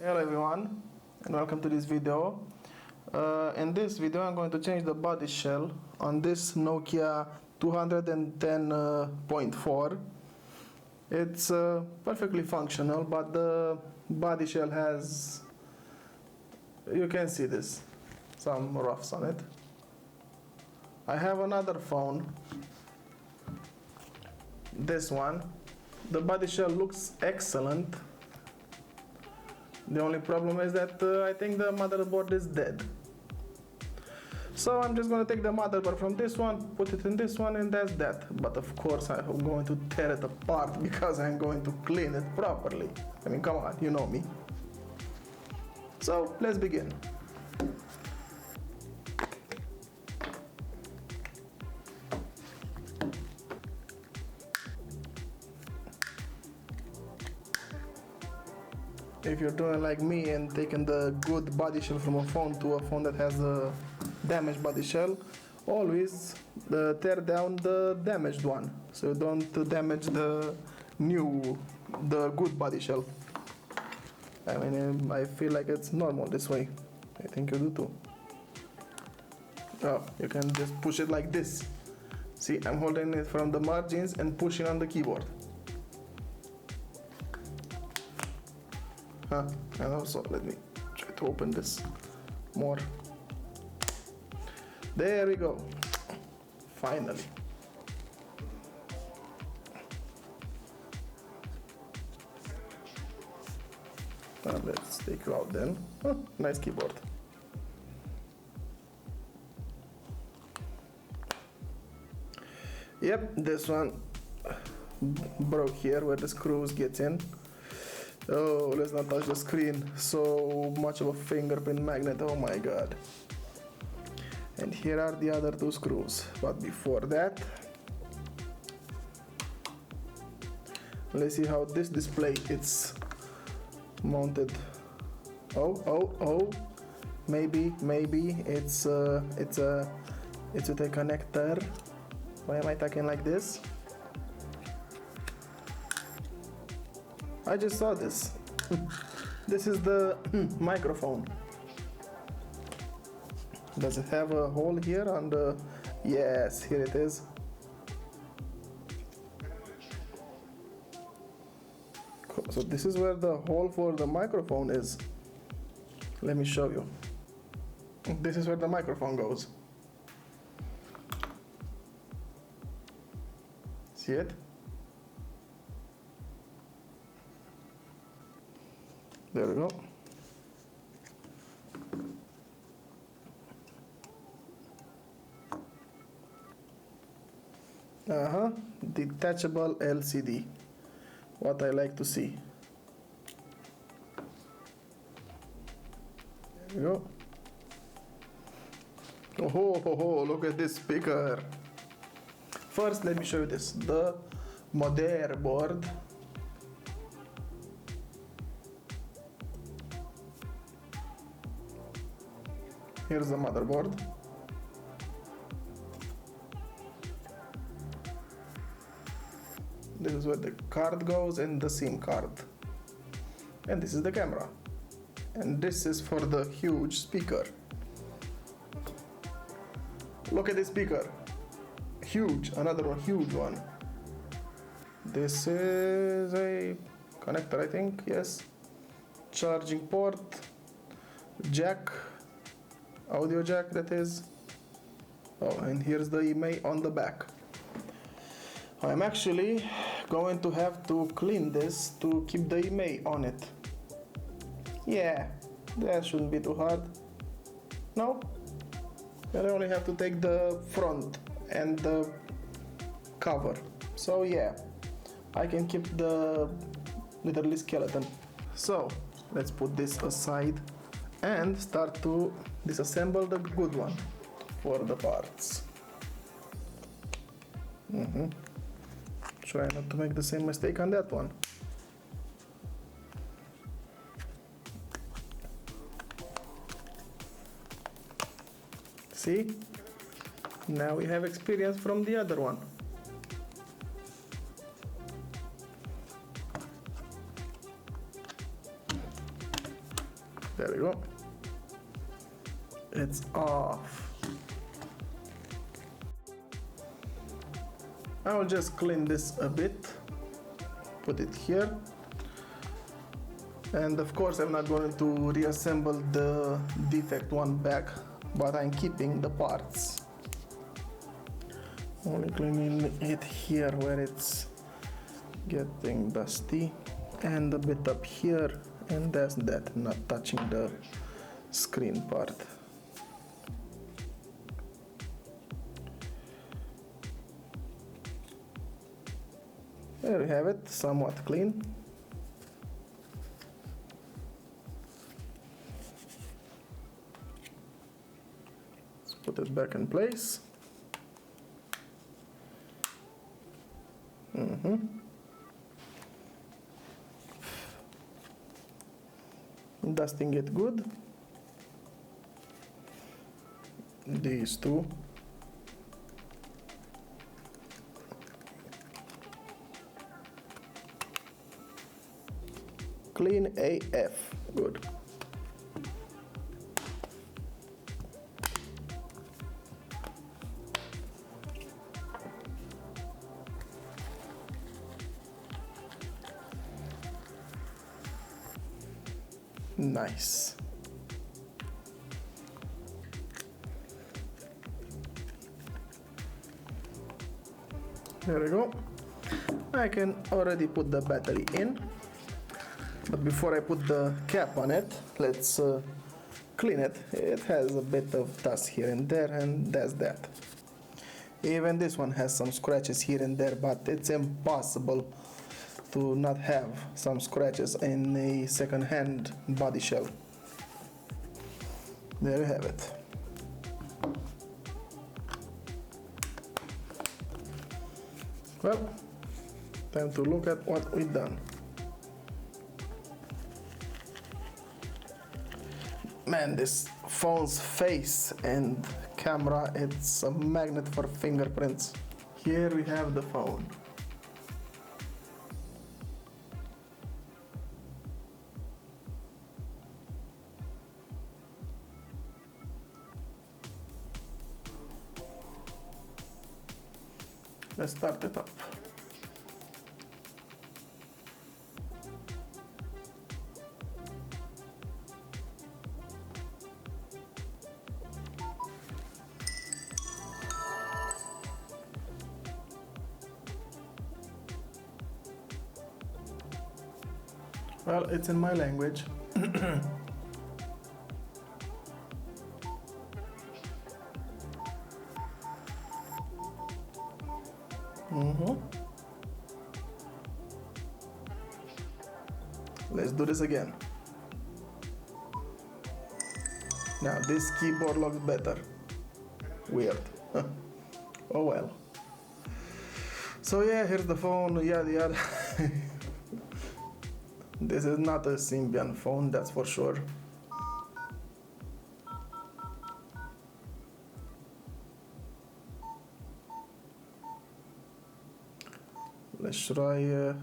Hello everyone and welcome to this video. In this video I'm going to change the body shell on this Nokia 210.4. It's perfectly functional, but the body shell has, you can see this, some roughs on it. I have another phone, this one. The body shell looks excellent. The only problem is that I think the motherboard is dead. So I'm just going to take the motherboard from this one, put it in this one, and that's that. But of course I'm going to tear it apart because I'm going to clean it properly. I mean, come on, you know me. So let's begin. If you're doing like me and taking the good body shell from a phone to a phone that has a damaged body shell, always tear down the damaged one, so you don't damage the good body shell. I mean, I feel like it's normal this way. I think you do too. Oh, you can just push it like this. See, I'm holding it from the margins and pushing on the keyboard. And also let me try to open this more. There we go. Finally. Let's take you out then. Oh, nice keyboard. Yep, this one broke here where the screws get in. Oh, let's not touch the screen. So much of a fingerprint magnet, oh my god. And here are the other two screws. But before that, let's see how this display is mounted. Oh, maybe it's with a connector. Why am I talking like this? I just saw this. This is the microphone. Does it have a hole here on the... Yes, here it is. Cool. So this is where the hole for the microphone is. Let me show you. This is where the microphone goes. See it? There we go. Detachable LCD. What I like to see. There we go. Oh, look at this speaker. First, let me show you this. The motherboard. Here's the motherboard. This is where the card goes and the SIM card. And this is the camera. And this is for the huge speaker. Look at this speaker. Huge, another one, huge one. This is a connector, I think, yes. Charging port, jack. Audio jack, that is. Oh, and here's the email on the back. I'm actually going to have to clean this to keep the email on it. Yeah, that shouldn't be too hard. No? I only have to take the front and the cover. So yeah, I can keep the literally skeleton. So let's put this aside and start to disassemble the good one for the parts. Try not to make the same mistake on that one. See? Now we have experience from the other one. go. It's off. I will just clean this a bit, put it here, and of course I'm not going to reassemble the defect one back, but I'm keeping the parts. Only cleaning it here where it's getting dusty, and a bit up here, and that's that, not touching the screen part. There we have it, somewhat clean. Let's put it back in place. Dusting it good. These two. Clean AF, good. Nice. There we go. I can already put the battery in. But before I put the cap on it, let's clean it. It has a bit of dust here and there, and that's that. Even this one has some scratches here and there, but it's impossible to not have some scratches in a second-hand body shell. There you have it. Well, time to look at what we've done. Man, this phone's face and camera, it's a magnet for fingerprints. Here we have the phone. Let's start it up. Well, it's in my language. Let's do this again. Now this keyboard looks better. Weird. Oh well. So yeah, here's the phone, yada yada. This is not a Symbian phone, that's for sure. Let's try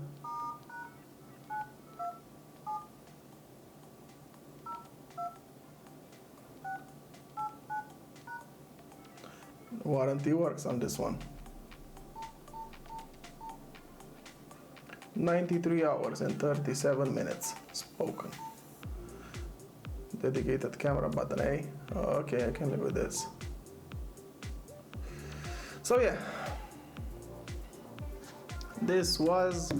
warranty works on this one. 93 hours and 37 minutes spoken. Dedicated camera button, eh? Okay, I can live with this. So yeah, this was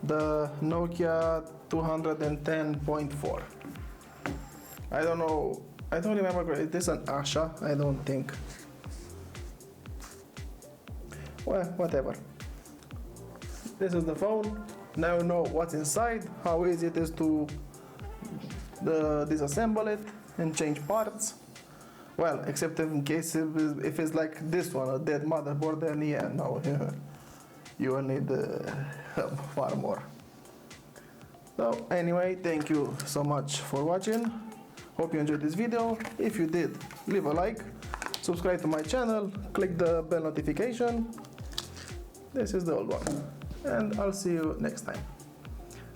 the Nokia 210.4. I don't know, I don't remember, is this an Asha? I don't think. Well, whatever. This is the phone. Now you know what's inside, how easy it is to disassemble it and change parts. Well, except in case if it's like this one, a dead motherboard, then yeah, no, you will need far more. So anyway, thank you so much for watching. Hope you enjoyed this video. If you did, leave a like, subscribe to my channel, click the bell notification. This is the old one. And I'll see you next time.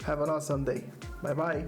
Have an awesome day. Bye bye.